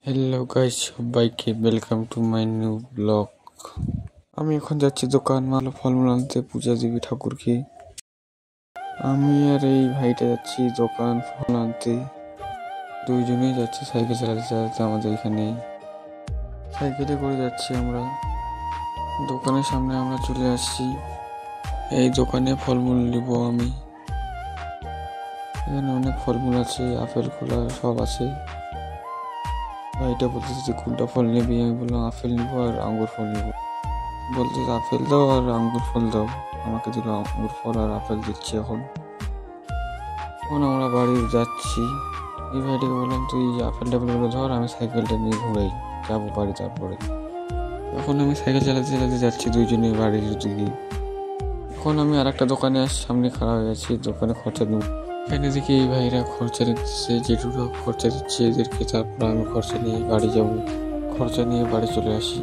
Hello guys, সবাইকে welcome to my new blog. আমি এখন যাচ্ছি দোকান ফলমূল আনতে পূজা দেবী ঠাকুরকে। আমি আর এই ভাইটা যাচ্ছি দোকান ফল আনতে। দুইজনেই যাচ্ছি সাইকেল চালাতে চালাতে। আমাদের এখানে সাইকেলে করে যাচ্ছি আমরা। দোকানের সামনে আমরা চলে আসছি। এই দোকানে ফলমূল নেব আমি। এখানে অনেক ফলমূল আছে, আপেল কলা সব আছে। ভাইটা বলতেছে যে কোনটা ফল নেবি? আমি বললাম আপেল নিবো আর আঙ্গুর ফল নেবো। বলতেছে আপেল দাও আর আঙ্গুর ফল দাও। আমাকে দিল আঙ্গুর ফল আর আপেল দিচ্ছি। এখন আমরা বাড়ি যাচ্ছি। এই ভাইটাকে বললাম তুই আপেল টাপেলগুলো ধর, আমি সাইকেলটা নিয়ে ঘুরাই যাবো বাড়ি। তারপরে এখন আমি সাইকেল চালাতে চালাতে যাচ্ছি দুইজনে বাড়ির দিকে। এখন আমি আর একটা দোকানে সামনে খাড়া হয়ে গেছি, দোকানে খরচা নেব। এখানে দেখি এই ভাইরা খরচা নিচ্ছে, যেটুকু খরচা দিচ্ছে এদেরকে। তারপর আমি খরচা নিয়ে বাড়ি যাবো। খরচা নিয়ে বাড়ি চলে আসি।